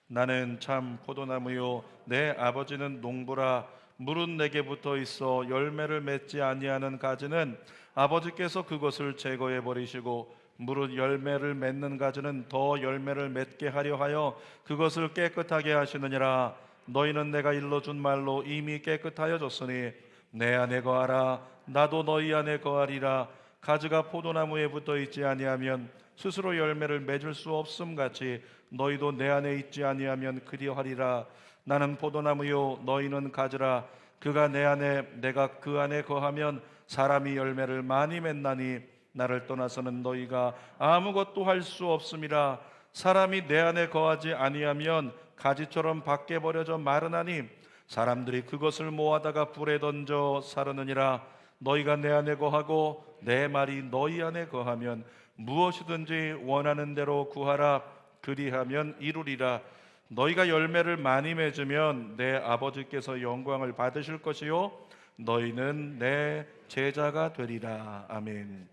나는 참 포도나무요 내 아버지는 농부라. 물은 내게 붙어 있어 열매를 맺지 아니하는 가지는 아버지께서 그것을 제거해 버리시고, 무릇 열매를 맺는 가지는 더 열매를 맺게 하려 하여 그것을 깨끗하게 하시느니라. 너희는 내가 일러준 말로 이미 깨끗하여졌으니 내 안에 거하라. 나도 너희 안에 거하리라. 가지가 포도나무에 붙어 있지 아니하면 스스로 열매를 맺을 수 없음 같이 너희도 내 안에 있지 아니하면 그리하리라. 나는 포도나무요 너희는 가지라. 그가 내 안에 내가 그 안에 거하면 사람이 열매를 많이 맺나니 나를 떠나서는 너희가 아무것도 할 수 없음이라. 사람이 내 안에 거하지 아니하면 가지처럼 밖에 버려져 마르나니 사람들이 그것을 모아다가 불에 던져 사르느니라. 너희가 내 안에 거하고 내 말이 너희 안에 거하면 무엇이든지 원하는 대로 구하라. 그리하면 이루리라. 너희가 열매를 많이 맺으면 내 아버지께서 영광을 받으실 것이요 너희는 내 제자가 되리라. 아멘.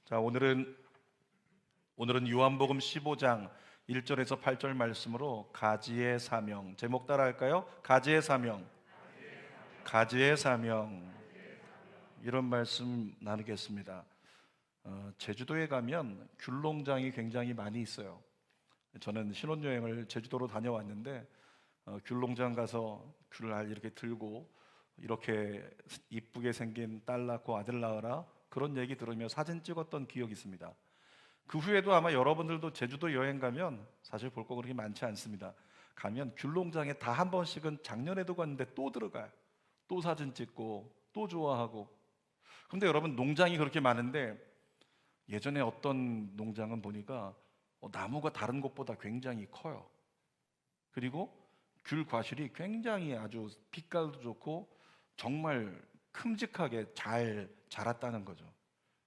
자, 오늘은 요한복음 15장 1절에서 8절 말씀으로 가지의 사명, 제목 따라 할까요? 가지의 사명. 가지의 사명. 이런 말씀 나누겠습니다. 제주도에 가면 귤 농장이 굉장히 많이 있어요. 저는 신혼여행을 제주도로 다녀왔는데 귤 농장 가서 귤을 이렇게 들고 이렇게 이쁘게 생긴 딸 낳고 아들 낳아라, 그런 얘기 들으며 사진 찍었던 기억이 있습니다. 그 후에도 아마 여러분들도 제주도 여행 가면 사실 볼 거 그렇게 많지 않습니다. 가면 귤 농장에 다 한 번씩은, 작년에도 갔는데 또 들어가요. 또 사진 찍고 또 좋아하고. 근데 여러분, 농장이 그렇게 많은데 예전에 어떤 농장은 보니까 나무가 다른 곳보다 굉장히 커요. 그리고 귤 과실이 굉장히 아주 빛깔도 좋고 정말 큼직하게 잘 자랐다는 거죠.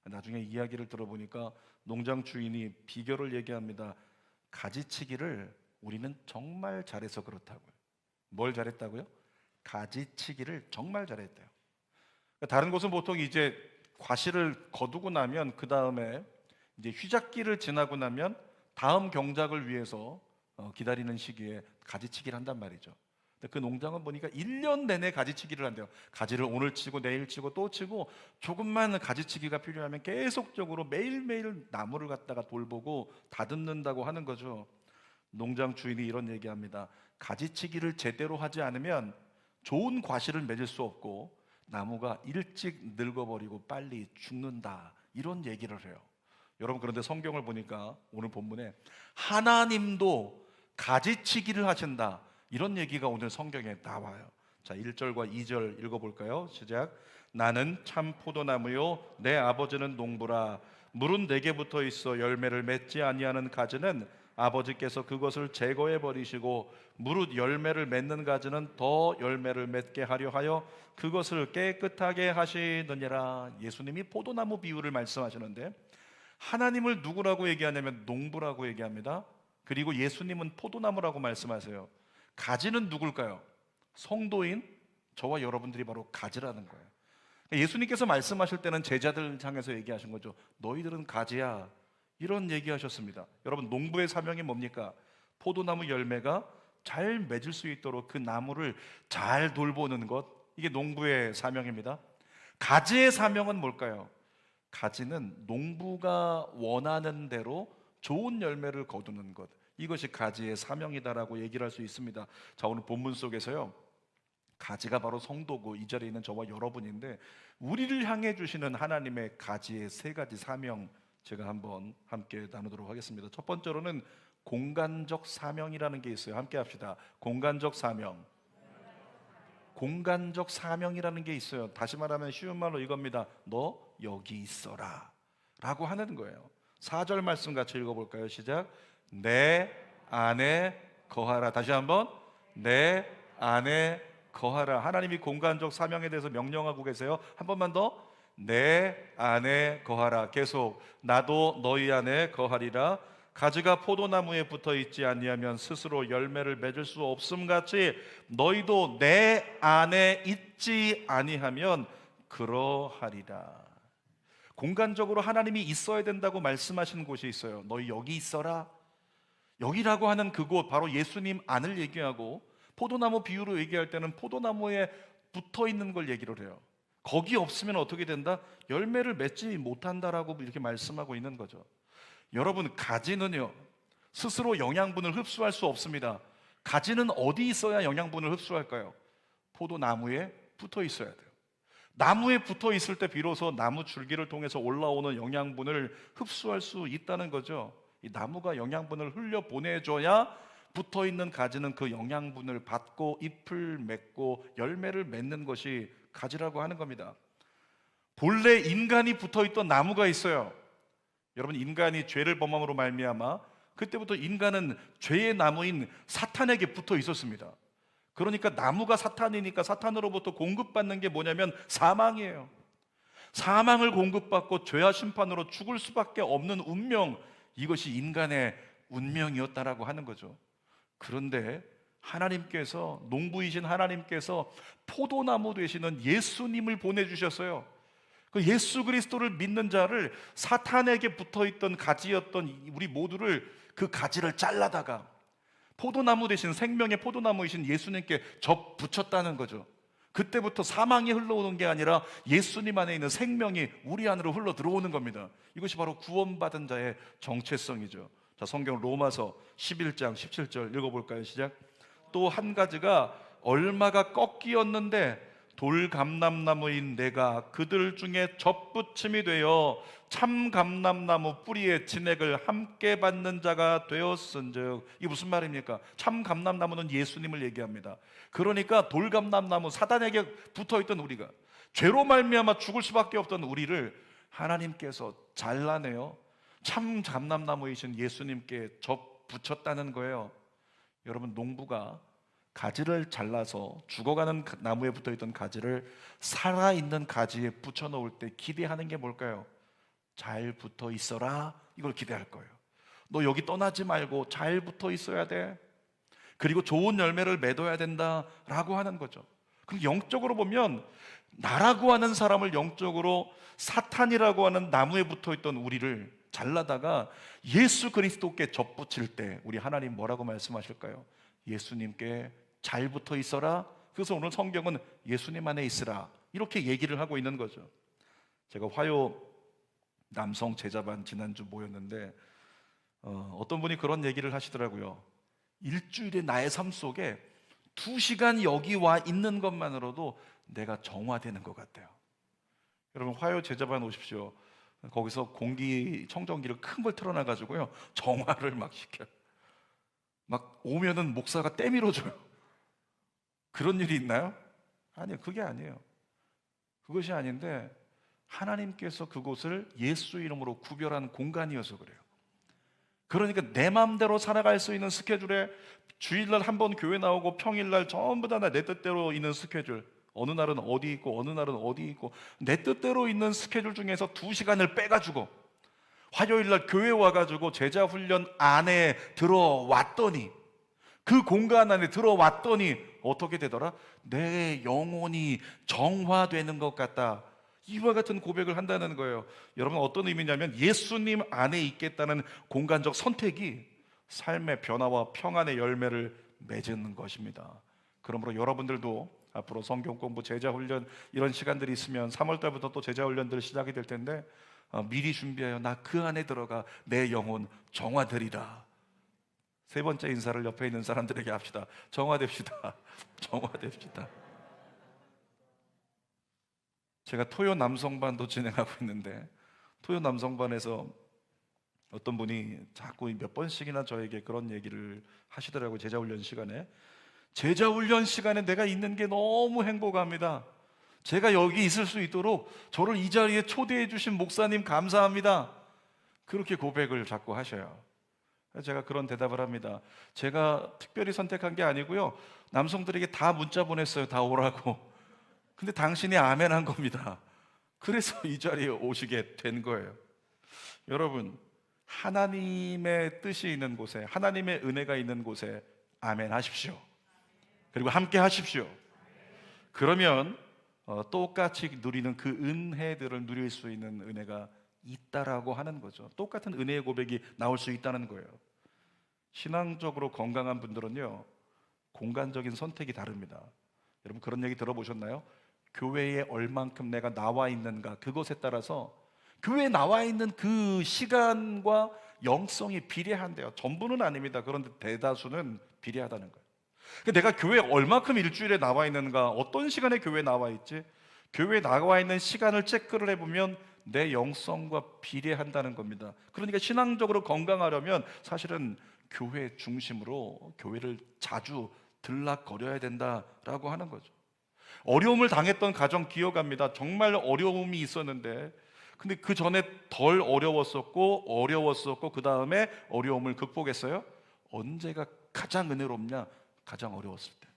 나중에 이야기를 들어보니까 농장 주인이 비결을 얘기합니다. 가지치기를 우리는 정말 잘해서 그렇다고요. 뭘 잘했다고요? 가지치기를 정말 잘했대요. 다른 곳은 보통 이제 과실을 거두고 나면 그 다음에 이제 휘잡기를 지나고 나면 다음 경작을 위해서 기다리는 시기에 가지치기를 한단 말이죠. 근데 그 농장은 보니까 1년 내내 가지치기를 한대요. 가지를 오늘 치고 내일 치고 또 치고, 조금만 가지치기가 필요하면 계속적으로 매일매일 나무를 갖다가 돌보고 다듬는다고 하는 거죠. 농장 주인이 이런 얘기합니다. 가지치기를 제대로 하지 않으면 좋은 과실을 맺을 수 없고 나무가 일찍 늙어버리고 빨리 죽는다, 이런 얘기를 해요. 여러분, 그런데 성경을 보니까 오늘 본문에 하나님도 가지치기를 하신다, 이런 얘기가 오늘 성경에 나와요. 자, 1절과 2절 읽어볼까요? 시작. 나는 참 포도나무요 내 아버지는 농부라. 물은 내게 붙어 있어 열매를 맺지 아니하는 가지는 아버지께서 그것을 제거해 버리시고, 무릇 열매를 맺는 가지는 더 열매를 맺게 하려 하여 그것을 깨끗하게 하시느니라. 예수님이 포도나무 비유를 말씀하시는데 하나님을 누구라고 얘기하냐면 농부라고 얘기합니다. 그리고 예수님은 포도나무라고 말씀하세요. 가지는 누굴까요? 성도인 저와 여러분들이 바로 가지라는 거예요. 예수님께서 말씀하실 때는 제자들 향해서 얘기하신 거죠. 너희들은 가지야, 이런 얘기하셨습니다. 여러분, 농부의 사명이 뭡니까? 포도나무 열매가 잘 맺을 수 있도록 그 나무를 잘 돌보는 것, 이게 농부의 사명입니다. 가지의 사명은 뭘까요? 가지는 농부가 원하는 대로 좋은 열매를 거두는 것, 이것이 가지의 사명이다라고 얘기를 할 수 있습니다. 자, 오늘 본문 속에서요, 가지가 바로 성도고 이 자리에 있는 저와 여러분인데, 우리를 향해 주시는 하나님의 가지의 세 가지 사명, 제가 한번 함께 나누도록 하겠습니다. 첫 번째로는 공간적 사명이라는 게 있어요. 함께 합시다. 공간적 사명. 공간적 사명이라는 게 있어요. 다시 말하면 쉬운 말로 이겁니다. 너 여기 있어라 라고 하는 거예요. 4절 말씀 같이 읽어볼까요? 시작. 내 안에 거하라. 다시 한번, 내 안에 거하라. 하나님이 공간적 사명에 대해서 명령하고 계세요. 한 번만 더, 내 안에 거하라. 계속, 나도 너희 안에 거하리라. 가지가 포도나무에 붙어 있지 아니하면 스스로 열매를 맺을 수 없음 같이 너희도 내 안에 있지 아니하면 그러하리라. 공간적으로 하나님이 있어야 된다고 말씀하시는 곳이 있어요. 너희 여기 있어라. 여기라고 하는 그곳 바로 예수님 안을 얘기하고, 포도나무 비유로 얘기할 때는 포도나무에 붙어 있는 걸 얘기를 해요. 거기 없으면 어떻게 된다? 열매를 맺지 못한다라고 이렇게 말씀하고 있는 거죠. 여러분, 가지는요 스스로 영양분을 흡수할 수 없습니다. 가지는 어디 있어야 영양분을 흡수할까요? 포도나무에 붙어 있어야 돼요. 나무에 붙어 있을 때 비로소 나무 줄기를 통해서 올라오는 영양분을 흡수할 수 있다는 거죠. 이 나무가 영양분을 흘려 보내줘야 붙어 있는 가지는 그 영양분을 받고 잎을 맺고 열매를 맺는 것이 가지라고 하는 겁니다. 본래 인간이 붙어 있던 나무가 있어요. 여러분, 인간이 죄를 범함으로 말미암아 그때부터 인간은 죄의 나무인 사탄에게 붙어 있었습니다. 그러니까 나무가 사탄이니까 사탄으로부터 공급받는 게 뭐냐면 사망이에요. 사망을 공급받고 죄와 심판으로 죽을 수밖에 없는 운명, 이것이 인간의 운명이었다라고 하는 거죠. 그런데 하나님께서, 농부이신 하나님께서 포도나무 되시는 예수님을 보내주셨어요. 그 예수 그리스도를 믿는 자를, 사탄에게 붙어있던 가지였던 우리 모두를, 그 가지를 잘라다가 포도나무 대신 생명의 포도나무이신 예수님께 접붙였다는 거죠. 그때부터 사망이 흘러오는 게 아니라 예수님 안에 있는 생명이 우리 안으로 흘러 들어오는 겁니다. 이것이 바로 구원받은 자의 정체성이죠. 자, 성경 로마서 11장 17절 읽어볼까요? 시작. 또 한 가지가 얼마가 꺾이었는데 돌감람나무인 내가 그들 중에 접붙임이 되어 참감람나무 뿌리의 진액을 함께 받는 자가 되었은즉. 이게 무슨 말입니까? 참감람나무는 예수님을 얘기합니다. 그러니까 돌감람나무, 사단에게 붙어있던 우리가, 죄로 말미암아 죽을 수밖에 없던 우리를 하나님께서 잘라내어 참감람나무이신 예수님께 접붙였다는 거예요. 여러분, 농부가 가지를 잘라서 죽어가는 나무에 붙어있던 가지를 살아있는 가지에 붙여놓을 때 기대하는 게 뭘까요? 잘 붙어 있어라, 이걸 기대할 거예요. 너 여기 떠나지 말고 잘 붙어 있어야 돼. 그리고 좋은 열매를 맺어야 된다라고 하는 거죠. 그럼 영적으로 보면 나라고 하는 사람을 영적으로 사탄이라고 하는 나무에 붙어있던 우리를 잘라다가 예수 그리스도께 접붙일 때 우리 하나님 뭐라고 말씀하실까요? 예수님께 잘 붙어 있어라. 그래서 오늘 성경은 예수님 안에 있으라, 이렇게 얘기를 하고 있는 거죠. 제가 화요 남성 제자반 지난주 모였는데 어떤 분이 그런 얘기를 하시더라고요. 일주일에 나의 삶 속에 2시간 여기 와 있는 것만으로도 내가 정화되는 것 같아요. 여러분, 화요 제자반 오십시오. 거기서 공기청정기를 큰 걸 틀어놔가지고요, 정화를 막 시켜요. 막 오면은 목사가 떼밀어줘요. 그런 일이 있나요? 아니요, 그게 아니에요. 그것이 아닌데 하나님께서 그곳을 예수 이름으로 구별한 공간이어서 그래요. 그러니까 내 마음대로 살아갈 수 있는 스케줄에 주일날 한 번 교회 나오고 평일날 전부 다 내 뜻대로 있는 스케줄, 어느 날은 어디 있고 어느 날은 어디 있고, 내 뜻대로 있는 스케줄 중에서 2시간을 빼가지고 화요일날 교회 와가지고 제자훈련 안에 들어왔더니, 그 공간 안에 들어왔더니 어떻게 되더라? 내 영혼이 정화되는 것 같다, 이와 같은 고백을 한다는 거예요. 여러분, 어떤 의미냐면 예수님 안에 있겠다는 공간적 선택이 삶의 변화와 평안의 열매를 맺는 것입니다. 그러므로 여러분들도 앞으로 성경 공부, 제자훈련 이런 시간들이 있으면 3월 달부터 또 제자훈련들 시작이 될 텐데 미리 준비하여 나 그 안에 들어가 내 영혼 정화되리라. 세 번째 인사를 옆에 있는 사람들에게 합시다. 정화됩시다. 정화됩시다. 제가 토요 남성반도 진행하고 있는데, 토요 남성반에서 어떤 분이 자꾸 몇 번씩이나 저에게 그런 얘기를 하시더라고요. 제자훈련 시간에. 제자훈련 시간에 내가 있는 게 너무 행복합니다. 제가 여기 있을 수 있도록 저를 이 자리에 초대해 주신 목사님 감사합니다. 그렇게 고백을 자꾸 하셔요. 제가 그런 대답을 합니다. 제가 특별히 선택한 게 아니고요, 남성들에게 다 문자 보냈어요. 다 오라고. 근데 당신이 아멘 한 겁니다. 그래서 이 자리에 오시게 된 거예요. 여러분, 하나님의 뜻이 있는 곳에, 하나님의 은혜가 있는 곳에 아멘 하십시오. 그리고 함께 하십시오. 그러면 똑같이 누리는 그 은혜들을 누릴 수 있는 은혜가 있다라고 하는 거죠. 똑같은 은혜의 고백이 나올 수 있다는 거예요. 신앙적으로 건강한 분들은요, 공간적인 선택이 다릅니다. 여러분 그런 얘기 들어보셨나요? 교회에 얼만큼 내가 나와 있는가, 그것에 따라서 교회에 나와 있는 그 시간과 영성이 비례한대요. 전부는 아닙니다. 그런데 대다수는 비례하다는 거예요. 내가 교회에 얼만큼 일주일에 나와 있는가, 어떤 시간에 교회에 나와 있지, 교회에 나와 있는 시간을 체크를 해보면 내 영성과 비례한다는 겁니다. 그러니까 신앙적으로 건강하려면 사실은 교회 중심으로 교회를 자주 들락거려야 된다라고 하는 거죠. 어려움을 당했던 가정 기억합니다. 정말 어려움이 있었는데, 근데 그 전에 덜 어려웠었고 그 다음에 어려움을 극복했어요. 언제가 가장 은혜롭냐? 가장 어려웠을 때.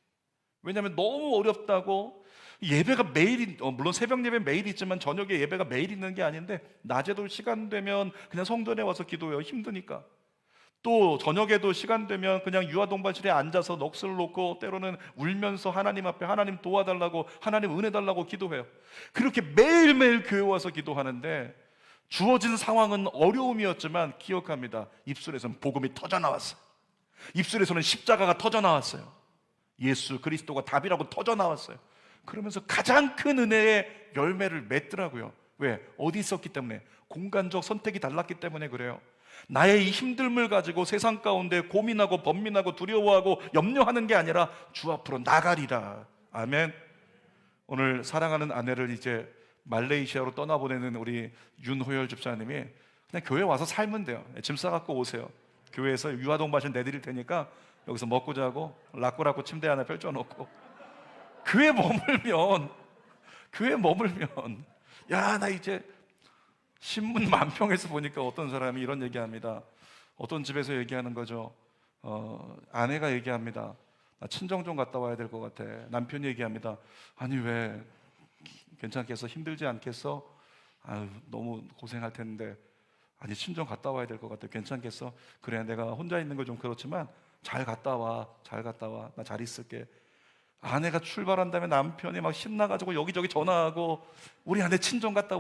왜냐하면 너무 어렵다고, 예배가 매일, 물론 새벽 예배 매일 있지만 저녁에 예배가 매일 있는 게 아닌데, 낮에도 시간 되면 그냥 성전에 와서 기도해요. 힘드니까. 또 저녁에도 시간 되면 그냥 유아동반실에 앉아서 넋을 놓고 때로는 울면서 하나님 앞에 하나님 도와달라고, 하나님 은혜 달라고 기도해요. 그렇게 매일매일 교회 와서 기도하는데 주어진 상황은 어려움이었지만 기억합니다. 입술에서는 복음이 터져나왔어요. 입술에서는 십자가가 터져나왔어요. 예수 그리스도가 답이라고 터져나왔어요. 그러면서 가장 큰 은혜의 열매를 맺더라고요. 왜? 어디 있었기 때문에? 공간적 선택이 달랐기 때문에 그래요. 나의 이 힘듦을 가지고 세상 가운데 고민하고 번민하고 두려워하고 염려하는 게 아니라 주 앞으로 나가리라. 아멘. 오늘 사랑하는 아내를 이제 말레이시아로 떠나보내는 우리 윤호열 집사님이 그냥 교회 와서 살면 돼요. 짐 싸갖고 오세요. 교회에서 유아동반실 내드릴 테니까 여기서 먹고 자고 라꾸라꾸 침대 하나 펼쳐놓고 교회 머물면 야, 나 이제 신문 만평에서 보니까 어떤 사람이 이런 얘기합니다. 어떤 집에서 얘기하는 거죠. 아내가 얘기합니다. 나 친정 좀 갔다 와야 될 것 같아. 남편이 얘기합니다. 아니 왜, 괜찮겠어? 힘들지 않겠어? 아유, 너무 고생할 텐데. 아니 친정 갔다 와야 될 것 같아. 괜찮겠어? 그래, 내가 혼자 있는 거 좀 그렇지만 잘 갔다 와. 나 잘 있을게. 아내가 출발한 다음에 남편이 막 신나가지고 여기저기 전화하고 우리 아내 친정 갔다.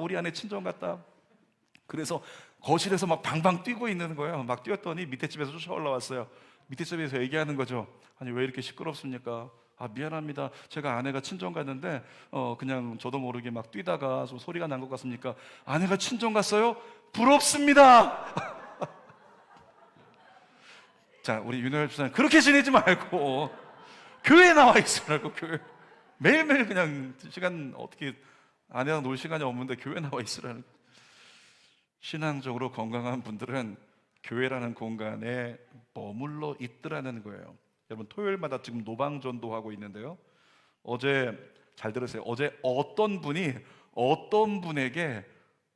그래서 거실에서 막 방방 뛰고 있는 거예요. 막 뛰었더니 밑에 집에서 쫓아 올라왔어요. 밑에 집에서 얘기하는 거죠. 아니 왜 이렇게 시끄럽습니까? 아, 미안합니다. 제가 아내가 친정 갔는데 그냥 저도 모르게 막 뛰다가 좀 소리가 난 것 같습니까? 아내가 친정 갔어요? 부럽습니다. 자, 우리 윤호열 집사님 그렇게 지내지 말고 교회에 나와 있으라고. 교회 매일매일 그냥 시간, 어떻게 아내랑 놀 시간이 없는데 교회 나와 있으라는. 신앙적으로 건강한 분들은 교회라는 공간에 머물러 있더라는 거예요. 여러분 토요일마다 지금 노방전도 하고 있는데요. 어제 잘 들으세요. 어제 어떤 분이 어떤 분에게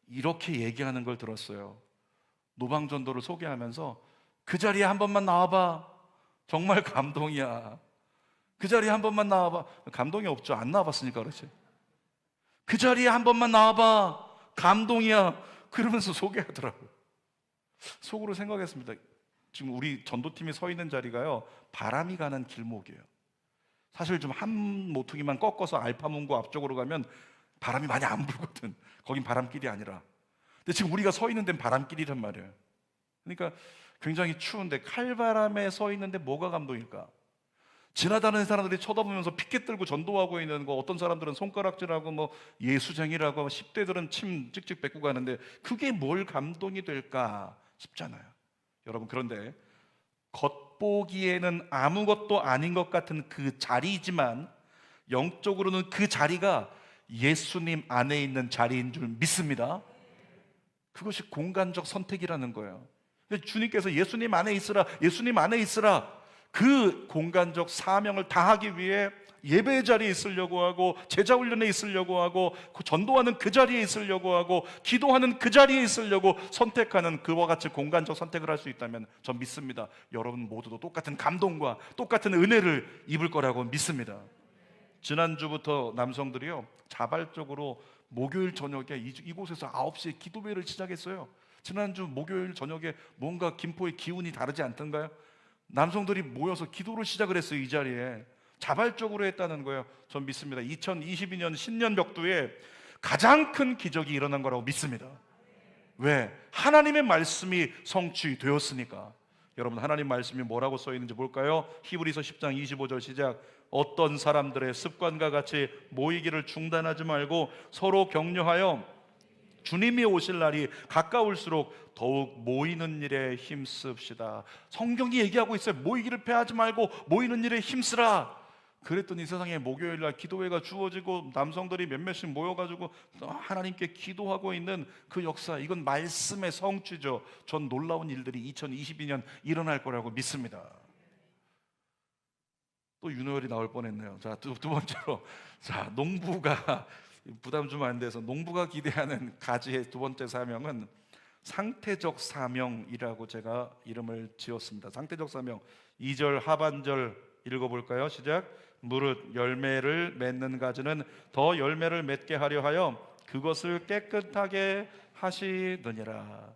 이렇게 얘기하는 걸 들었어요. 노방전도를 소개하면서 그 자리에 한 번만 나와봐. 정말 감동이야. 그 자리에 한 번만 나와봐. 감동이 없죠. 안 나와봤으니까 그렇지. 그 자리에 한 번만 나와봐. 감동이야. 그러면서 소개하더라고요. 속으로 생각했습니다. 지금 우리 전도팀이 서 있는 자리가요, 바람이 가는 길목이에요. 사실 좀 한 모퉁이만 꺾어서 알파문고 앞쪽으로 가면 바람이 많이 안 불거든. 거긴 바람길이 아니라. 근데 지금 우리가 서 있는 데는 바람길이란 말이에요. 그러니까 굉장히 추운데 칼바람에 서 있는데 뭐가 감동일까? 지나다니는 사람들이 쳐다보면서 피켓 들고 전도하고 있는 거, 어떤 사람들은 손가락질하고 뭐 예수쟁이라고 10대들은 침 찍찍 뱉고 가는데 그게 뭘 감동이 될까 싶잖아요. 여러분 그런데 겉보기에는 아무것도 아닌 것 같은 그 자리이지만 영적으로는 그 자리가 예수님 안에 있는 자리인 줄 믿습니다. 그것이 공간적 선택이라는 거예요. 주님께서 예수님 안에 있으라 그 공간적 사명을 다하기 위해 예배의 자리에 있으려고 하고 제자 훈련에 있으려고 하고 전도하는 그 자리에 있으려고 하고 기도하는 그 자리에 있으려고 선택하는, 그와 같이 공간적 선택을 할 수 있다면 전 믿습니다. 여러분 모두도 똑같은 감동과 똑같은 은혜를 입을 거라고 믿습니다. 지난주부터 남성들이요 자발적으로 목요일 저녁에 이곳에서 9시에 기도회를 시작했어요. 지난주 목요일 저녁에 뭔가 김포의 기운이 다르지 않던가요? 남성들이 모여서 기도를 시작을 했어요. 이 자리에 자발적으로 했다는 거예요. 전 믿습니다. 2022년 신년 벽두에 가장 큰 기적이 일어난 거라고 믿습니다. 왜? 하나님의 말씀이 성취되었으니까. 여러분, 하나님 말씀이 뭐라고 써 있는지 볼까요? 히브리서 10장 25절 시작. 어떤 사람들의 습관과 같이 모이기를 중단하지 말고 서로 격려하여 주님이 오실 날이 가까울수록 더욱 모이는 일에 힘씁시다. 성경이 얘기하고 있어요. 모이기를 패하지 말고 모이는 일에 힘쓰라. 그랬더니 세상에 목요일 날 기도회가 주어지고 남성들이 몇몇씩 모여가지고 하나님께 기도하고 있는 그 역사, 이건 말씀의 성취죠. 전 놀라운 일들이 2022년 일어날 거라고 믿습니다. 또 윤호열이 나올 뻔했네요. 자, 두 번째로, 자, 농부가 부담 주면 안 돼서 농부가 기대하는 가지의 두 번째 사명은 상태적 사명이라고 제가 이름을 지었습니다. 상태적 사명. 2절 하반절 읽어볼까요? 시작. 무릇 열매를 맺는 가지는 더 열매를 맺게 하려 하여 그것을 깨끗하게 하시느니라.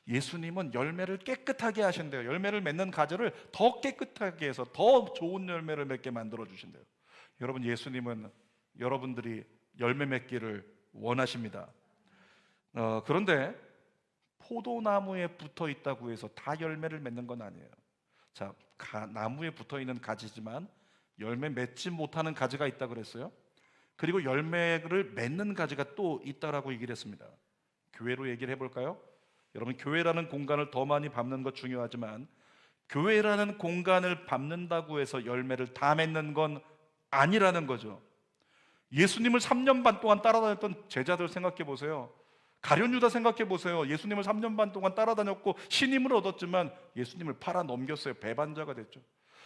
예수님은 열매를 깨끗하게 하신대요. 열매를 맺는 가지를 더 깨끗하게 해서 더 좋은 열매를 맺게 만들어 주신대요. 여러분, 예수님은 여러분들이 열매 맺기를 원하십니다. 그런데 포도나무에 붙어 있다고 해서 다 열매를 맺는 건 아니에요. 자, 나무에 붙어 있는 가지지만 열매 맺지 못하는 가지가 있다 그랬어요. 그리고 열매를 맺는 가지가 또 있다라고 얘기를 했습니다. 교회로 얘기를 해볼까요? 여러분, 교회라는 공간을 더 많이 밟는 것 중요하지만 교회라는 공간을 밟는다고 해서 열매를 다 맺는 건 아니라는 거죠. 예수님을 3년 반 동안 따라다녔던 제자들 생각해 보세요. 가룟 유다 생각해 보세요. 예수님을 3년 반 동안 따라다녔고 신임을 얻었지만 예수님을 팔아 넘겼어요. 배반자가 됐죠.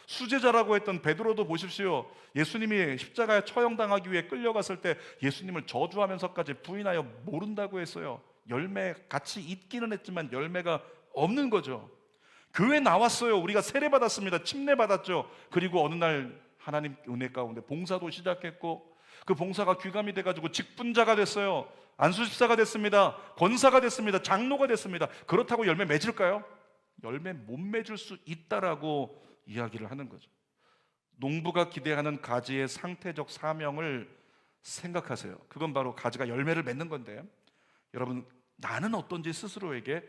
수제자라고 했던 베드로도 보십시오. 예수님이 십자가에 처형당하기 위해 끌려갔을 때 예수님을 저주하면서까지 부인하여 모른다고 했어요. 열매 같이 있기는 했지만 열매가 없는 거죠. 교회 나왔어요. 우리가 세례 받았습니다. 침례 받았죠. 그리고 어느 날 하나님 은혜 가운데 봉사도 시작했고 그 봉사가 귀감이 돼가지고 직분자가 됐어요. 안수집사가 됐습니다. 권사가 됐습니다. 장로가 됐습니다. 그렇다고 열매 맺을까요? 열매 못 맺을 수 있다라고 이야기를 하는 거죠. 농부가 기대하는 가지의 상태적 사명을 생각하세요. 그건 바로 가지가 열매를 맺는 건데, 여러분, 나는 어떤지 스스로에게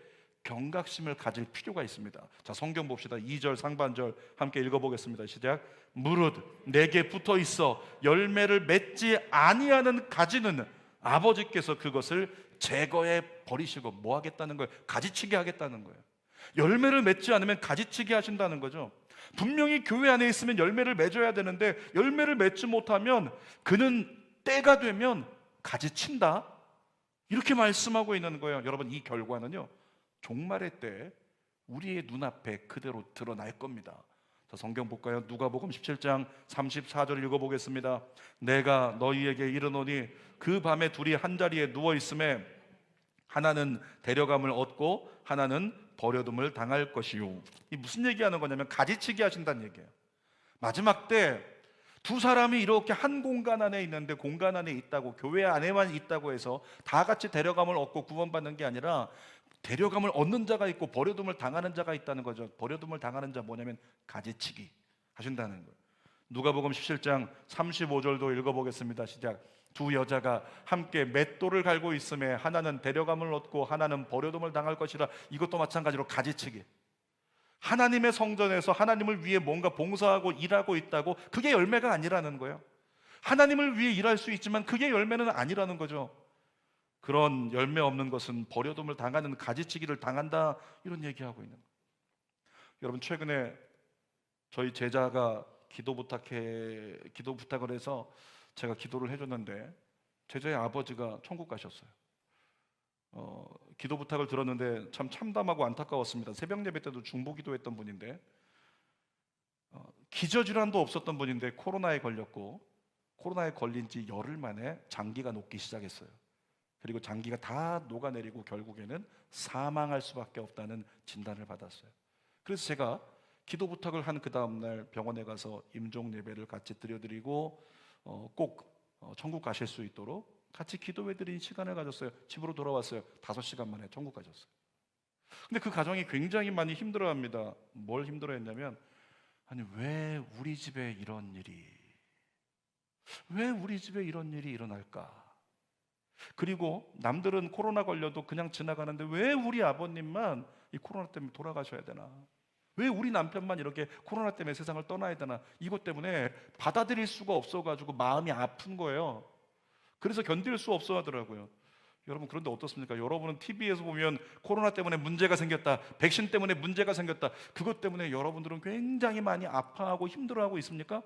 경각심을 가질 필요가 있습니다. 자, 성경 봅시다. 2절 상반절 함께 읽어보겠습니다. 시작. 무릇 내게 붙어 있어 열매를 맺지 아니하는 가지는 아버지께서 그것을 제거해 버리시고 뭐 하겠다는 거예요? 가지치기 하겠다는 거예요. 열매를 맺지 않으면 가지치기 하신다는 거죠. 분명히 교회 안에 있으면 열매를 맺어야 되는데 열매를 맺지 못하면 그는 때가 되면 가지친다, 이렇게 말씀하고 있는 거예요. 여러분, 이 결과는요 종말의 때 우리의 눈앞에 그대로 드러날 겁니다. 자, 성경 볼까요? 누가복음 17장 34절 읽어보겠습니다. 내가 너희에게 이르노니 그 밤에 둘이 한자리에 누워있음에 하나는 데려감을 얻고 하나는 버려둠을 당할 것이요. 이 무슨 얘기하는 거냐면 가지치기 하신다는 얘기예요. 마지막 때 두 사람이 이렇게 한 공간 안에 있는데, 공간 안에 있다고, 교회 안에만 있다고 해서 다 같이 데려감을 얻고 구원받는 게 아니라 데려감을 얻는 자가 있고 버려둠을 당하는 자가 있다는 거죠. 버려둠을 당하는 자 뭐냐면 가지치기 하신다는 거예요. 누가복음 17장 35절도 읽어보겠습니다. 시작. 두 여자가 함께 맷돌을 갈고 있음에 하나는 데려감을 얻고 하나는 버려둠을 당할 것이라. 이것도 마찬가지로 가지치기. 하나님의 성전에서 하나님을 위해 뭔가 봉사하고 일하고 있다고 그게 열매가 아니라는 거예요. 하나님을 위해 일할 수 있지만 그게 열매는 아니라는 거죠. 그런 열매 없는 것은 버려둠을 당하는 가지치기를 당한다, 이런 얘기하고 있는 거예요. 여러분, 최근에 저희 제자가 기도 부탁을 해서 제가 기도를 해줬는데 제자의 아버지가 천국 가셨어요. 기도 부탁을 들었는데 참 참담하고 안타까웠습니다. 새벽 예배 때도 중보기도했던 분인데 기저질환도 없었던 분인데 코로나에 걸렸고, 코로나에 걸린 지 열흘 만에 장기가 녹기 시작했어요. 그리고 장기가 다 녹아내리고 결국에는 사망할 수밖에 없다는 진단을 받았어요. 그래서 제가 기도 부탁을 한 그 다음날 병원에 가서 임종 예배를 같이 드려드리고 꼭 천국 가실 수 있도록 같이 기도해드린 시간을 가졌어요. 집으로 돌아왔어요. 5시간 만에 천국 가셨어요. 근데 그 가정이 굉장히 많이 힘들어합니다. 뭘 힘들어했냐면, 아니 왜 우리 집에 이런 일이 일어날까? 그리고 남들은 코로나 걸려도 그냥 지나가는데 왜 우리 아버님만 이 코로나 때문에 돌아가셔야 되나? 왜 우리 남편만 이렇게 코로나 때문에 세상을 떠나야 되나? 이것 때문에 받아들일 수가 없어가지고 마음이 아픈 거예요. 그래서 견딜 수 없어 하더라고요. 여러분, 그런데 어떻습니까? 여러분은 TV에서 보면 코로나 때문에 문제가 생겼다, 백신 때문에 문제가 생겼다, 그것 때문에 여러분들은 굉장히 많이 아파하고 힘들어하고 있습니까?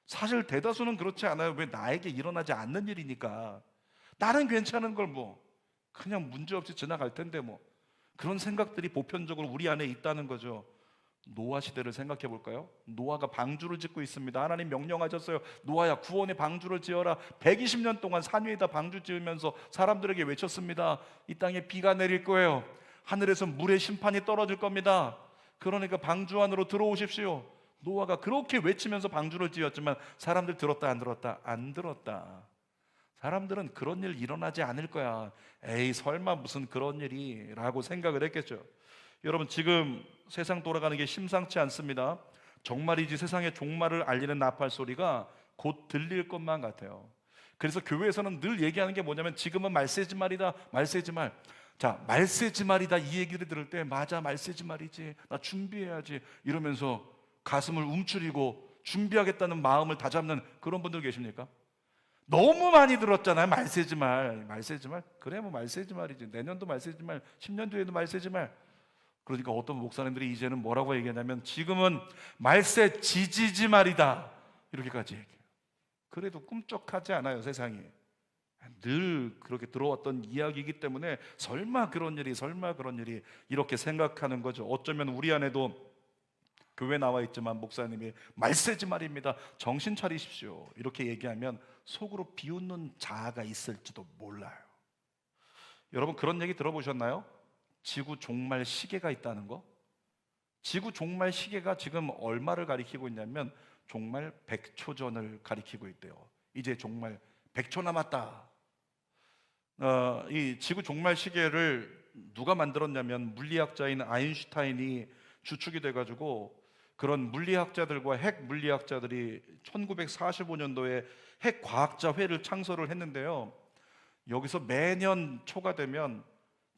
사실 대다수는 그렇지 않아요. 왜? 나에게 일어나지 않는 일이니까. 나는 괜찮은 걸 뭐 그냥 문제없이 지나갈 텐데 뭐, 그런 생각들이 보편적으로 우리 안에 있다는 거죠. 노아 시대를 생각해 볼까요? 노아가 방주를 짓고 있습니다. 하나님 명령하셨어요. 노아야, 구원의 방주를 지어라. 120년 동안 산 위에다 방주 지으면서 사람들에게 외쳤습니다. 이 땅에 비가 내릴 거예요. 하늘에서 물의 심판이 떨어질 겁니다. 그러니까 방주 안으로 들어오십시오. 노아가 그렇게 외치면서 방주를 지었지만 사람들 들었다 안 들었다? 안 들었다. 사람들은 그런 일 일어나지 않을 거야, 에이 설마 무슨 그런 일이, 라고 생각을 했겠죠. 여러분, 지금 세상 돌아가는 게 심상치 않습니다. 정말이지 세상의 종말을 알리는 나팔 소리가 곧 들릴 것만 같아요. 그래서 교회에서는 늘 얘기하는 게 뭐냐면, 지금은 말세지 말이다, 말세지 말. 자, 말세지 말이다 이 얘기를 들을 때, 맞아, 말세지 말이지, 나 준비해야지 이러면서 가슴을 움츠리고 준비하겠다는 마음을 다잡는 그런 분들 계십니까? 너무 많이 들었잖아요. 말세지 말, 말세지 말. 그래, 뭐 말세지 말이지. 내년도 말세지 말, 10년 뒤에도 말세지 말. 그러니까 어떤 목사님들이 이제는 뭐라고 얘기하냐면, 지금은 말세 지지지 말이다, 이렇게까지 얘기해요. 그래도 꿈쩍하지 않아요, 세상이. 늘 그렇게 들어왔던 이야기이기 때문에 설마 그런 일이, 설마 그런 일이, 이렇게 생각하는 거죠. 어쩌면 우리 안에도 교회 나와 있지만 목사님이 말세지 말입니다, 정신 차리십시오, 이렇게 얘기하면 속으로 비웃는 자아가 있을지도 몰라요. 여러분, 그런 얘기 들어보셨나요? 지구 종말 시계가 있다는 거. 지구 종말 시계가 지금 얼마를 가리키고 있냐면 종말 100초 전을 가리키고 있대요. 이제 종말 100초 남았다. 이 지구 종말 시계를 누가 만들었냐면 물리학자인 아인슈타인이 주축이 돼가지고, 그런 물리학자들과 핵 물리학자들이 1945년도에 핵 과학자회를 창설을 했는데요, 여기서 매년 초가 되면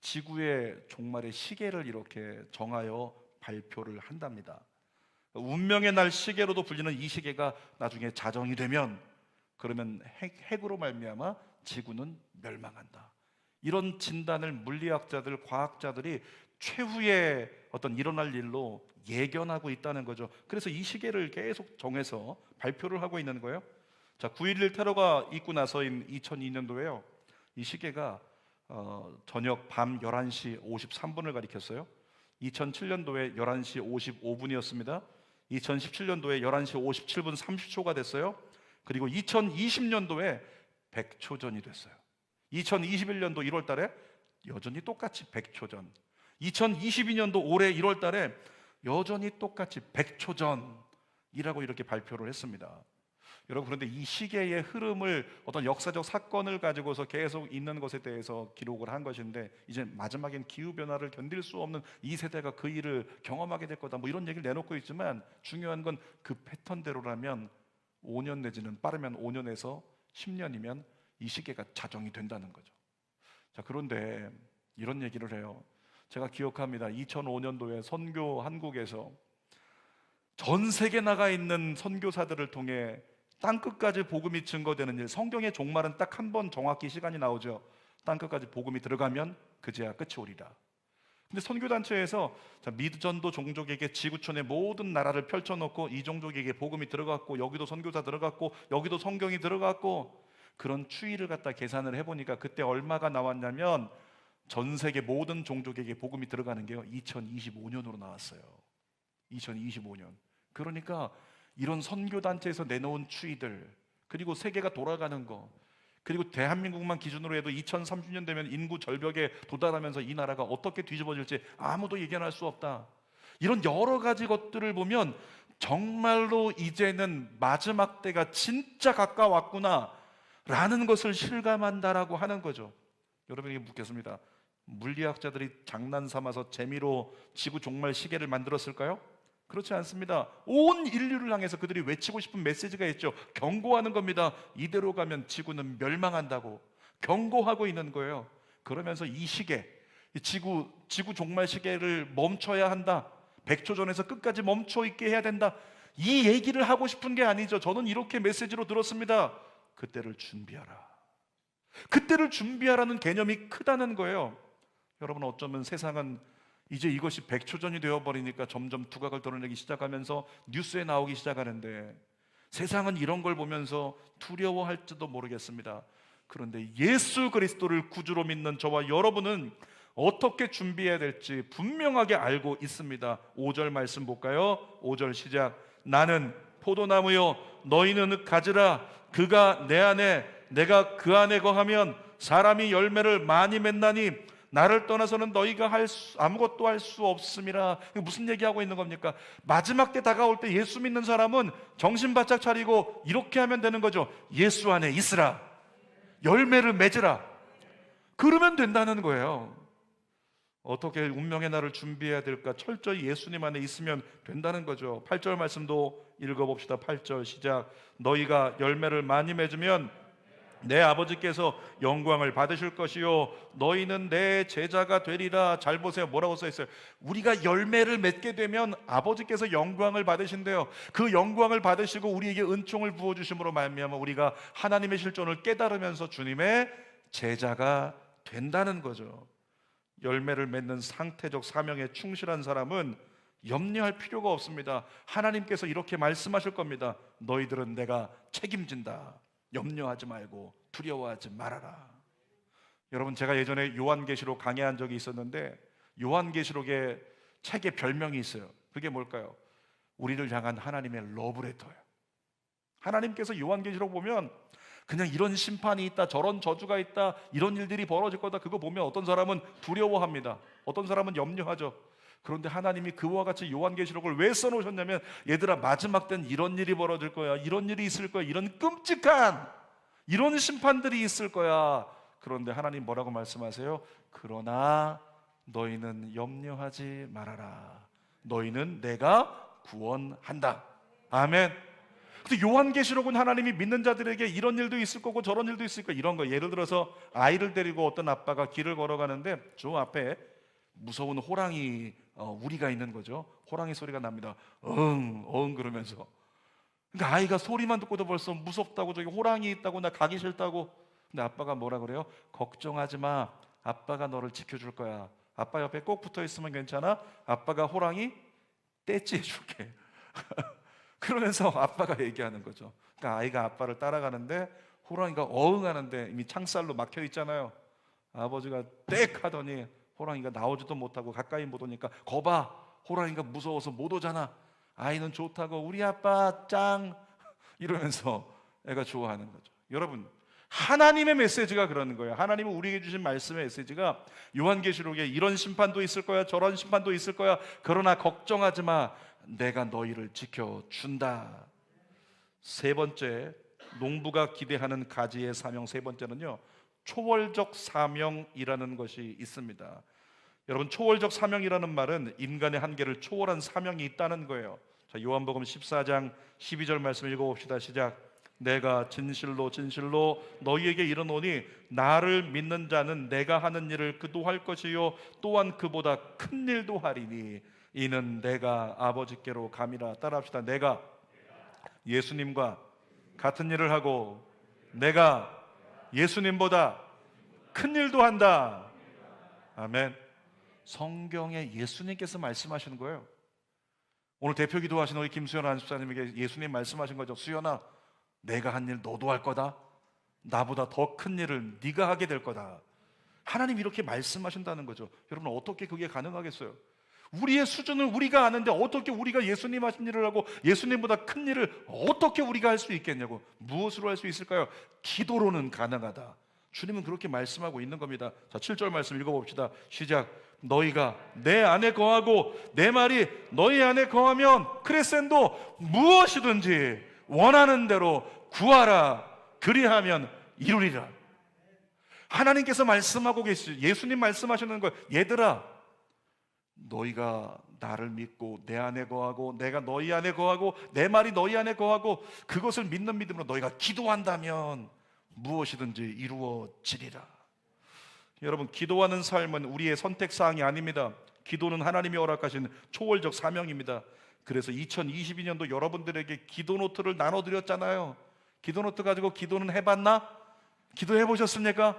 지구의 종말의 시계를 이렇게 정하여 발표를 한답니다. 운명의 날 시계로도 불리는 이 시계가 나중에 자정이 되면, 그러면 핵으로 말미암아 지구는 멸망한다, 이런 진단을 물리학자들, 과학자들이 최후의 어떤 일어날 일로 예견하고 있다는 거죠. 그래서 이 시계를 계속 정해서 발표를 하고 있는 거예요. 자, 9.11 테러가 있고 나서인 2002년도에요, 이 시계가 저녁 밤 11시 53분을 가리켰어요. 2007년도에 11시 55분이었습니다. 2017년도에 11시 57분 30초가 됐어요. 그리고 2020년도에 100초 전이 됐어요. 2021년도 1월 달에 여전히 똑같이 100초 전. 2022년도 올해 1월 달에 여전히 똑같이 100초 전이라고 이렇게 발표를 했습니다. 여러분, 그런데 이 시계의 흐름을, 어떤 역사적 사건을 가지고서 계속 있는 것에 대해서 기록을 한 것인데, 이제 마지막엔 기후변화를 견딜 수 없는 이 세대가 그 일을 경험하게 될 거다, 뭐 이런 얘기를 내놓고 있지만, 중요한 건 그 패턴대로라면 5년 내지는 빠르면 5년에서 10년이면 이 시계가 자정이 된다는 거죠. 자, 그런데 이런 얘기를 해요. 제가 기억합니다. 2005년도에 선교 한국에서 전 세계 나가 있는 선교사들을 통해 땅끝까지 복음이 증거되는 일, 성경의 종말은 딱 한 번 정확히 시간이 나오죠. 땅끝까지 복음이 들어가면 그제야 끝이 오리라. 근데 선교단체에서 미전도 종족에게 지구촌의 모든 나라를 펼쳐놓고, 이 종족에게 복음이 들어갔고, 여기도 선교사 들어갔고, 여기도 성경이 들어갔고, 그런 추이를 갖다 계산을 해보니까 그때 얼마가 나왔냐면, 전 세계 모든 종족에게 복음이 들어가는 게요, 2025년으로 나왔어요. 2025년. 그러니까 이런 선교단체에서 내놓은 추이들, 그리고 세계가 돌아가는 거, 그리고 대한민국만 기준으로 해도 2030년 되면 인구 절벽에 도달하면서 이 나라가 어떻게 뒤집어질지 아무도 예견할 수 없다, 이런 여러 가지 것들을 보면 정말로 이제는 마지막 때가 진짜 가까웠구나 라는 것을 실감한다라고 하는 거죠. 여러분에게 묻겠습니다. 물리학자들이 장난 삼아서 재미로 지구 종말 시계를 만들었을까요? 그렇지 않습니다. 온 인류를 향해서 그들이 외치고 싶은 메시지가 있죠. 경고하는 겁니다. 이대로 가면 지구는 멸망한다고 경고하고 있는 거예요. 그러면서 이 시계, 이 지구 종말 시계를 멈춰야 한다, 백초전에서 끝까지 멈춰 있게 해야 된다, 이 얘기를 하고 싶은 게 아니죠. 저는 이렇게 메시지로 들었습니다. 그때를 준비하라. 그때를 준비하라는 개념이 크다는 거예요. 여러분, 어쩌면 세상은 이제 이것이 백초전이 되어버리니까 점점 두각을 드러내기 시작하면서 뉴스에 나오기 시작하는데, 세상은 이런 걸 보면서 두려워할지도 모르겠습니다. 그런데 예수 그리스도를 구주로 믿는 저와 여러분은 어떻게 준비해야 될지 분명하게 알고 있습니다. 5절 말씀 볼까요? 5절 시작. 나는 포도나무요 너희는 가지라. 그가 내 안에 내가 그 안에 거하면 사람이 열매를 많이 맺나니 나를 떠나서는 너희가 아무것도 할 수 없음이라. 무슨 얘기하고 있는 겁니까? 마지막 때 다가올 때 예수 믿는 사람은 정신 바짝 차리고 이렇게 하면 되는 거죠. 예수 안에 있으라. 열매를 맺으라. 그러면 된다는 거예요. 어떻게 운명의 날을 준비해야 될까? 철저히 예수님 안에 있으면 된다는 거죠. 8절 말씀도 읽어봅시다. 8절 시작. 너희가 열매를 많이 맺으면 내 아버지께서 영광을 받으실 것이요 너희는 내 제자가 되리라. 잘 보세요. 뭐라고 써 있어요? 우리가 열매를 맺게 되면 아버지께서 영광을 받으신대요. 그 영광을 받으시고 우리에게 은총을 부어주심으로 말미암아 우리가 하나님의 실존을 깨달으면서 주님의 제자가 된다는 거죠. 열매를 맺는 상태적 사명에 충실한 사람은 염려할 필요가 없습니다. 하나님께서 이렇게 말씀하실 겁니다. 너희들은 내가 책임진다. 염려하지 말고 두려워하지 말아라. 여러분, 제가 예전에 요한계시록 강의한 적이 있었는데, 요한계시록의 책의 별명이 있어요. 그게 뭘까요? 우리를 향한 하나님의 러브레터예요. 하나님께서 요한계시록 보면 그냥 이런 심판이 있다, 저런 저주가 있다, 이런 일들이 벌어질 거다, 그거 보면 어떤 사람은 두려워합니다. 어떤 사람은 염려하죠. 그런데 하나님이 그와 같이 요한계시록을 왜 써놓으셨냐면, 얘들아, 마지막 때는 이런 일이 벌어질 거야, 이런 일이 있을 거야, 이런 끔찍한 이런 심판들이 있을 거야. 그런데 하나님 뭐라고 말씀하세요? 그러나 너희는 염려하지 말아라. 너희는 내가 구원한다. 아멘. 근데 요한계시록은 하나님이 믿는 자들에게 이런 일도 있을 거고 저런 일도 있을 거, 이런 거. 예를 들어서 아이를 데리고 어떤 아빠가 길을 걸어가는데 저 앞에 무서운 호랑이 우리가 있는 거죠. 호랑이 소리가 납니다. 그러면서. 그러니까 아이가 소리만 듣고도 벌써 무섭다고, 저기 호랑이 있다고, 나 가기 싫다고. 근데 아빠가 뭐라 그래요? 걱정하지 마. 아빠가 너를 지켜줄 거야. 아빠 옆에 꼭 붙어 있으면 괜찮아. 아빠가 호랑이 떼찌해 줄게. 그러면서 아빠가 얘기하는 거죠. 그러니까 아이가 아빠를 따라가는데 호랑이가 어흥하는데 이미 창살로 막혀 있잖아요. 아버지가 땡 하더니 호랑이가 나오지도 못하고 가까이 못 오니까 거봐, 호랑이가 무서워서 못 오잖아. 아이는 좋다고 우리 아빠 짱 이러면서 애가 좋아하는 거죠. 여러분, 하나님의 메시지가 그러는 거예요. 하나님은 우리에게 주신 말씀의 메시지가 요한계시록에 이런 심판도 있을 거야, 저런 심판도 있을 거야, 그러나 걱정하지 마. 내가 너희를 지켜준다. 세 번째, 농부가 기대하는 가지의 사명. 세 번째는요, 초월적 사명이라는 것이 있습니다. 여러분, 초월적 사명이라는 말은 인간의 한계를 초월한 사명이 있다는 거예요. 자, 요한복음 14장 12절 말씀 읽어봅시다. 시작. 내가 진실로 진실로 너희에게 이르노니 나를 믿는 자는 내가 하는 일을 그도 할 것이요 또한 그보다 큰 일도 하리니 이는 내가 아버지께로 감이라. 따라합시다. 내가 예수님과 같은 일을 하고 내가 예수님보다 큰 일도 한다. 아멘. 성경에 예수님께서 말씀하시는 거예요. 오늘 대표 기도하신 우리 김수연 안수사님에게 예수님 말씀하신 거죠. 수연아, 내가 한 일 너도 할 거다. 나보다 더 큰 일을 네가 하게 될 거다. 하나님 이렇게 말씀하신다는 거죠. 여러분, 어떻게 그게 가능하겠어요? 우리의 수준을 우리가 아는데 어떻게 우리가 예수님 하신 일을 하고 예수님보다 큰 일을 어떻게 우리가 할 수 있겠냐고. 무엇으로 할 수 있을까요? 기도로는 가능하다. 주님은 그렇게 말씀하고 있는 겁니다. 자, 7절 말씀 읽어봅시다. 시작. 너희가 내 안에 거하고 내 말이 너희 안에 거하면 크레센도 무엇이든지 원하는 대로 구하라. 그리하면 이루리라. 하나님께서 말씀하고 계시죠. 예수님 말씀하시는 거예요. 얘들아, 너희가 나를 믿고 내 안에 거하고 내가 너희 안에 거하고 내 말이 너희 안에 거하고 그것을 믿는 믿음으로 너희가 기도한다면 무엇이든지 이루어지리라. 여러분, 기도하는 삶은 우리의 선택사항이 아닙니다. 기도는 하나님이 허락하신 초월적 사명입니다. 그래서 2022년도 여러분들에게 기도 노트를 나눠드렸잖아요. 기도 노트 가지고 기도는 해봤나? 기도해 보셨습니까?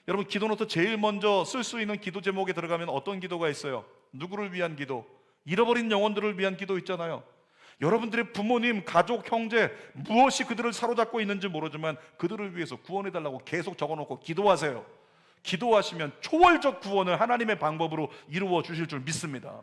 여러분, 기도 노트 제일 먼저 쓸 수 있는 기도 제목에 들어가면 어떤 기도가 있어요? 누구를 위한 기도? 잃어버린 영혼들을 위한 기도 있잖아요. 여러분들의 부모님, 가족, 형제, 무엇이 그들을 사로잡고 있는지 모르지만 그들을 위해서 구원해달라고 계속 적어놓고 기도하세요. 기도하시면 초월적 구원을 하나님의 방법으로 이루어 주실 줄 믿습니다.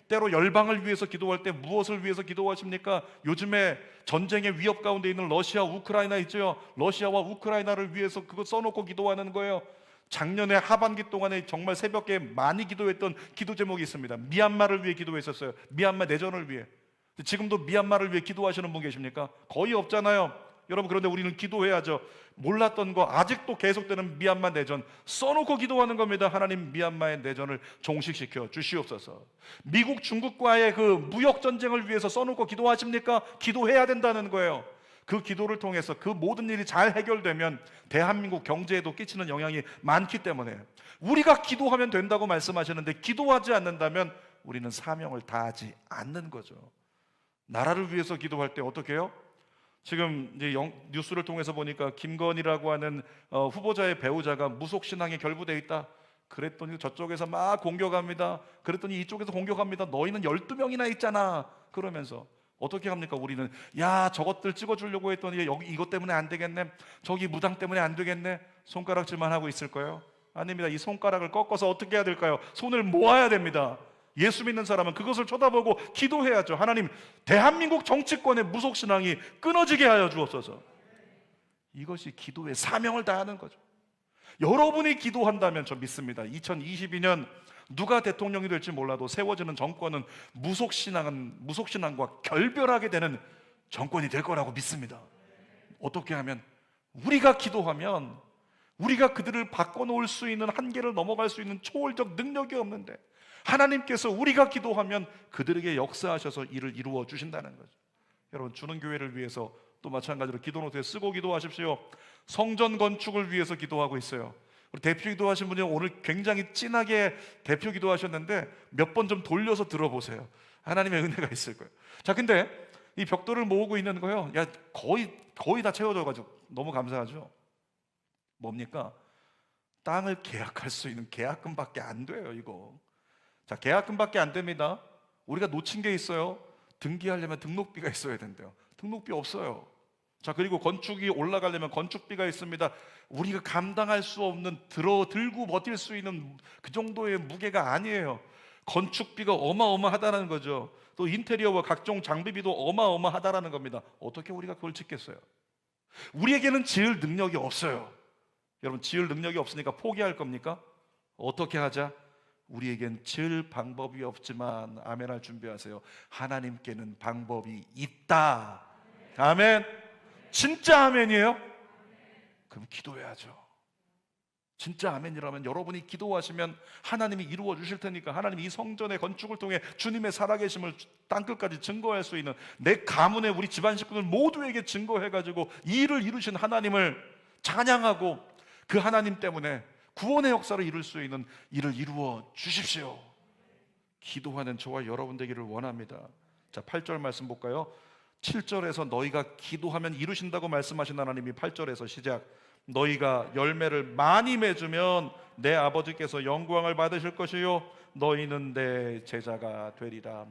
때로 열방을 위해서 기도할 때 무엇을 위해서 기도하십니까? 요즘에 전쟁의 위협 가운데 있는 러시아, 우크라이나 있죠. 러시아와 우크라이나를 위해서 그거 써놓고 기도하는 거예요. 작년에 하반기 동안에 정말 새벽에 많이 기도했던 기도 제목이 있습니다. 미얀마를 위해 기도했었어요. 미얀마 내전을 위해. 지금도 미얀마를 위해 기도하시는 분 계십니까? 거의 없잖아요. 여러분, 그런데 우리는 기도해야죠. 몰랐던 거 아직도 계속되는 미얀마 내전 써놓고 기도하는 겁니다. 하나님, 미얀마의 내전을 종식시켜 주시옵소서. 미국, 중국과의 그 무역 전쟁을 위해서 써놓고 기도하십니까? 기도해야 된다는 거예요. 그 기도를 통해서 그 모든 일이 잘 해결되면 대한민국 경제에도 끼치는 영향이 많기 때문에 우리가 기도하면 된다고 말씀하시는데 기도하지 않는다면 우리는 사명을 다하지 않는 거죠. 나라를 위해서 기도할 때 어떻게 해요? 지금 이제 뉴스를 통해서 보니까 김건희라고 하는 후보자의 배우자가 무속신앙에 결부돼 있다. 그랬더니 저쪽에서 막 공격합니다. 그랬더니 이쪽에서 공격합니다. 너희는 12명이나 있잖아. 그러면서 어떻게 합니까? 우리는 야, 저것들 찍어주려고 했더니 여기 이것 때문에 안 되겠네, 저기 무당 때문에 안 되겠네, 손가락질만 하고 있을 거예요? 아닙니다. 이 손가락을 꺾어서 어떻게 해야 될까요? 손을 모아야 됩니다. 예수 믿는 사람은 그것을 쳐다보고 기도해야죠. 하나님, 대한민국 정치권의 무속신앙이 끊어지게 하여 주옵소서. 이것이 기도의 사명을 다하는 거죠. 여러분이 기도한다면 저 믿습니다. 2022년 누가 대통령이 될지 몰라도 세워지는 정권은 무속신앙과 결별하게 되는 정권이 될 거라고 믿습니다. 어떻게 하면? 우리가 기도하면 우리가 그들을 바꿔놓을 수 있는 한계를 넘어갈 수 있는 초월적 능력이 없는데 하나님께서 우리가 기도하면 그들에게 역사하셔서 일을 이루어 주신다는 거죠. 여러분, 주는 교회를 위해서 또 마찬가지로 기도노트에 쓰고 기도하십시오. 성전 건축을 위해서 기도하고 있어요. 우리 대표 기도하신 분이 오늘 굉장히 진하게 대표 기도하셨는데 몇 번 좀 돌려서 들어보세요. 하나님의 은혜가 있을 거예요. 자, 근데 이 벽돌을 모으고 있는 거요, 야, 거의 다 채워져가지고 너무 감사하죠. 뭡니까? 땅을 계약할 수 있는 계약금밖에 안 돼요. 이거. 자, 계약금밖에 안 됩니다. 우리가 놓친 게 있어요. 등기하려면 등록비가 있어야 된대요. 등록비 없어요. 자, 그리고 건축이 올라가려면 건축비가 있습니다. 우리가 감당할 수 없는, 들고 버틸 수 있는 그 정도의 무게가 아니에요. 건축비가 어마어마하다는 거죠. 또 인테리어와 각종 장비비도 어마어마하다라는 겁니다. 어떻게 우리가 그걸 짓겠어요? 우리에게는 지을 능력이 없어요. 여러분, 지을 능력이 없으니까 포기할 겁니까? 어떻게 하자? 우리에겐 지을 방법이 없지만 아멘할 준비하세요. 하나님께는 방법이 있다. 아멘. 진짜 아멘이에요? 그럼 기도해야죠. 진짜 아멘이라면 여러분이 기도하시면 하나님이 이루어 주실 테니까, 하나님이 이 성전의 건축을 통해 주님의 살아계심을 땅끝까지 증거할 수 있는, 내 가문의 우리 집안 식구들 모두에게 증거해가지고 이 일을 이루신 하나님을 찬양하고 그 하나님 때문에 구원의 역사를 이룰 수 있는 일을 이루어 주십시오. 기도하는 저와 여러분 되기를 원합니다. 자, 8절 말씀 볼까요? 7절에서 너희가 기도하면 이루신다고 말씀하신 하나님이 8절에서 시작, 너희가 열매를 많이 맺으면 내 아버지께서 영광을 받으실 것이요 너희는 내 제자가 되리라.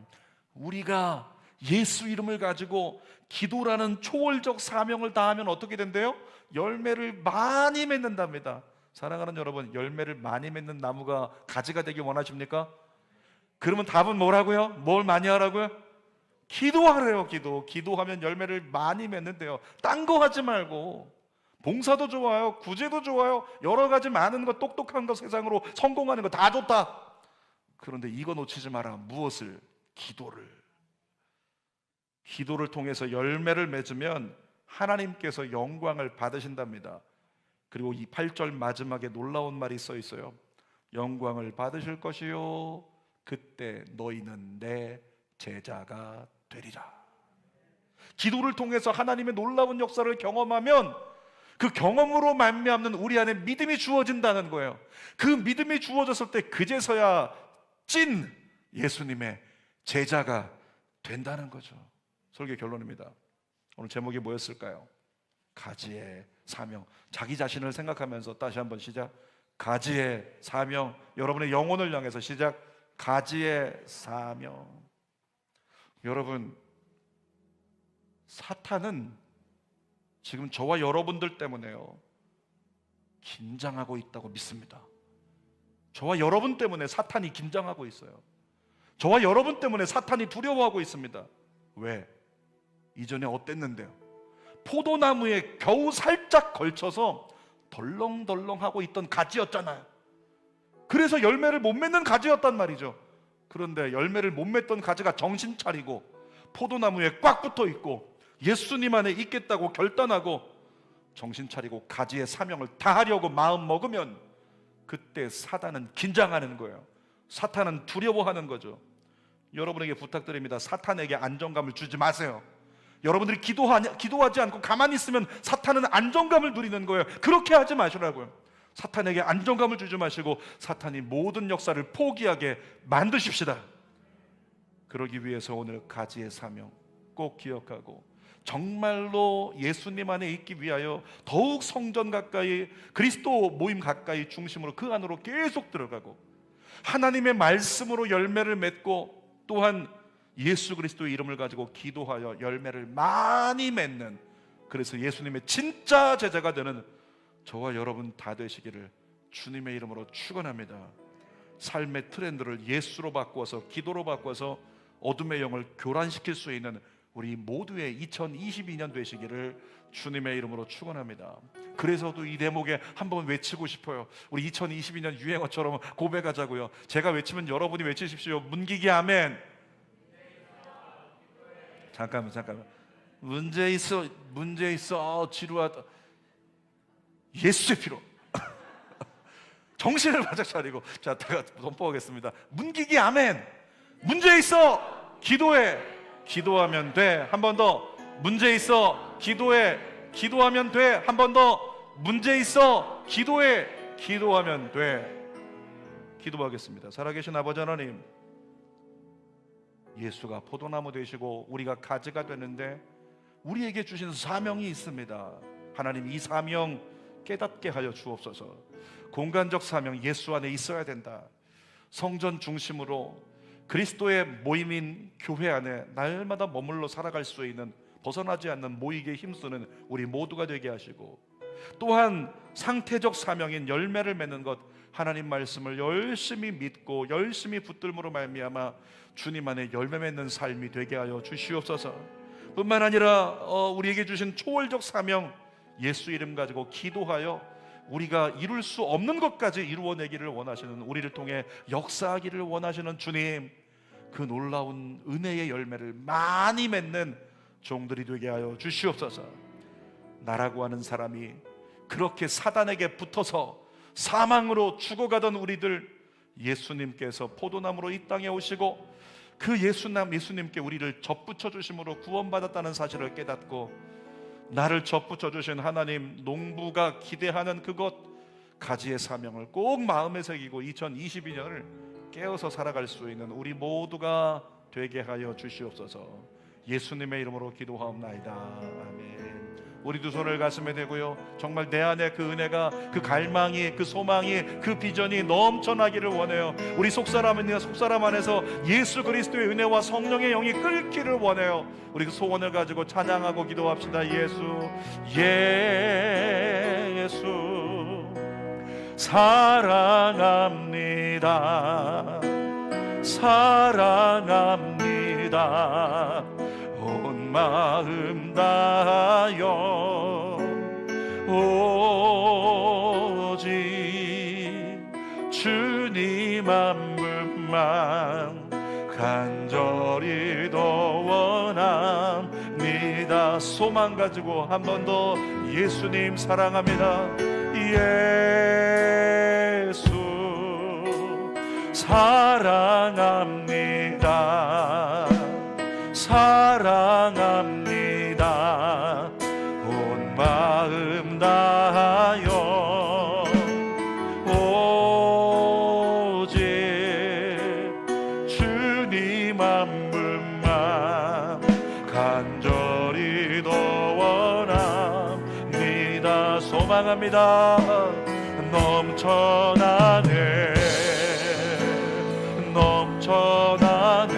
우리가 예수 이름을 가지고 기도라는 초월적 사명을 다하면 어떻게 된대요? 열매를 많이 맺는답니다. 사랑하는 여러분, 열매를 많이 맺는 나무가 가지가 되길 원하십니까? 그러면 답은 뭐라고요? 뭘 많이 하라고요? 기도하래요. 기도하면 열매를 많이 맺는데요. 딴 거 하지 말고, 봉사도 좋아요, 구제도 좋아요, 여러 가지 많은 거, 똑똑한 거, 세상으로 성공하는 거 다 좋다. 그런데 이거 놓치지 마라. 무엇을? 기도를 통해서 열매를 맺으면 하나님께서 영광을 받으신답니다. 그리고 이 8절 마지막에 놀라운 말이 써 있어요. 영광을 받으실 것이요 그때 너희는 내 제자가 되리라. 기도를 통해서 하나님의 놀라운 역사를 경험하면 그 경험으로 말미암는 우리 안에 믿음이 주어진다는 거예요. 그 믿음이 주어졌을 때 그제서야 찐 예수님의 제자가 된다는 거죠. 설교 결론입니다. 오늘 제목이 뭐였을까요? 가지의 사명. 자기 자신을 생각하면서 다시 한번 시작. 가지의 사명. 여러분의 영혼을 향해서 시작. 가지의 사명. 여러분, 사탄은 지금 저와 여러분들 때문에요, 긴장하고 있다고 믿습니다. 저와 여러분 때문에 사탄이 긴장하고 있어요. 저와 여러분 때문에 사탄이 두려워하고 있습니다. 왜? 이전에 어땠는데요? 포도나무에 겨우 살짝 걸쳐서 덜렁덜렁하고 있던 가지였잖아요. 그래서 열매를 못 맺는 가지였단 말이죠. 그런데 열매를 못 맺던 가지가 정신 차리고 포도나무에 꽉 붙어 있고 예수님 안에 있겠다고 결단하고 정신 차리고 가지의 사명을 다하려고 마음 먹으면, 그때 사탄은 긴장하는 거예요. 사탄은 두려워하는 거죠. 여러분에게 부탁드립니다. 사탄에게 안정감을 주지 마세요. 여러분들이 기도하지 않고 가만히 있으면 사탄은 안정감을 누리는 거예요. 그렇게 하지 마시라고요. 사탄에게 안정감을 주지 마시고 사탄이 모든 역사를 포기하게 만드십시다. 그러기 위해서 오늘 가지의 사명 꼭 기억하고, 정말로 예수님 안에 있기 위하여 더욱 성전 가까이, 그리스도 모임 가까이 중심으로 그 안으로 계속 들어가고, 하나님의 말씀으로 열매를 맺고, 또한 예수 그리스도의 이름을 가지고 기도하여 열매를 많이 맺는, 그래서 예수님의 진짜 제자가 되는 저와 여러분 다 되시기를 주님의 이름으로 축원합니다. 삶의 트렌드를 예수로 바꾸어서, 기도로 바꾸어서 어둠의 영을 교란시킬 수 있는 우리 모두의 2022년 되시기를 주님의 이름으로 축원합니다. 그래서도 이 대목에 한번 외치고 싶어요. 우리 2022년 유행어처럼 고백하자고요. 제가 외치면 여러분이 외치십시오. 문기기 아멘. 잠깐만. 문제 있어 지루하다. 예수의 피로. 정신을 바짝 차리고, 자, 제가 선포하겠습니다. 문기기 아멘. 문제 있어 기도해. 기도하면 돼. 한 번 더. 문제 있어 기도해. 기도하면 돼. 한 번 더. 문제 있어 기도해. 기도하면 돼. 기도하겠습니다. 살아계신 아버지 하나님, 예수가 포도나무 되시고 우리가 가지가 되는데 우리에게 주신 사명이 있습니다. 하나님, 이 사명 깨닫게 하여 주옵소서. 공간적 사명, 예수 안에 있어야 된다. 성전 중심으로 그리스도의 모임인 교회 안에 날마다 머물러 살아갈 수 있는, 벗어나지 않는 모이기에 힘쓰는 우리 모두가 되게 하시고, 또한 상태적 사명인 열매를 맺는 것, 하나님 말씀을 열심히 믿고 열심히 붙들므로 말미암아 주님 안에 열매 맺는 삶이 되게 하여 주시옵소서. 뿐만 아니라 우리에게 주신 초월적 사명, 예수 이름 가지고 기도하여 우리가 이룰 수 없는 것까지 이루어내기를 원하시는, 우리를 통해 역사하기를 원하시는 주님, 그 놀라운 은혜의 열매를 많이 맺는 종들이 되게 하여 주시옵소서. 나라고 하는 사람이 그렇게 사단에게 붙어서 사망으로 죽어가던 우리들, 예수님께서 포도나무로 이 땅에 오시고 그 예수님께 우리를 접붙여 주심으로 구원받았다는 사실을 깨닫고, 나를 접붙여 주신 하나님, 농부가 기대하는 그것, 가지의 사명을 꼭 마음에 새기고 2022년을 깨어서 살아갈 수 있는 우리 모두가 되게 하여 주시옵소서. 예수님의 이름으로 기도하옵나이다. 아멘. 우리 두 손을 가슴에 대고요, 정말 내 안에 그 은혜가, 그 갈망이, 그 소망이, 그 비전이 넘쳐나기를 원해요. 우리 속사람 안에서 예수 그리스도의 은혜와 성령의 영이 끓기를 원해요. 우리 그 소원을 가지고 찬양하고 기도합시다. 예수 사랑합니다. 사랑합니다. 온 마음 다하여 오직 주님 한 분만 간절히 더 원합니다. 소망 가지고 한 번 더 예수님 사랑합니다. 예수 사랑합니다. 사랑합니다. 온 마음 다하여 오직 소망합니다. 넘쳐나네 넘쳐나네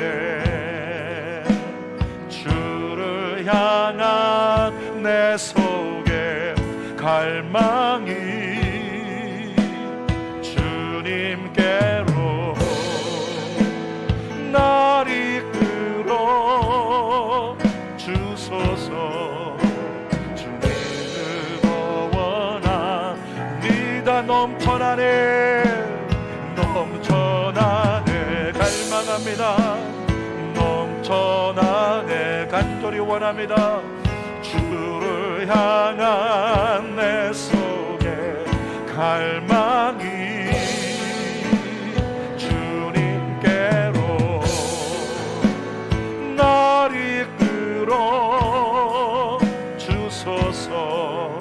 주를 향한 내 속에 갈망이 주님께로 날 이끌어 주소서. 주님을 원합니다. 넘쳐나네 넘쳐나네 갈망합니다. 넘쳐나네 간절히 원합니다. 주를 향한 내 속에 갈망이 주님께로 날 이끌어 주소서.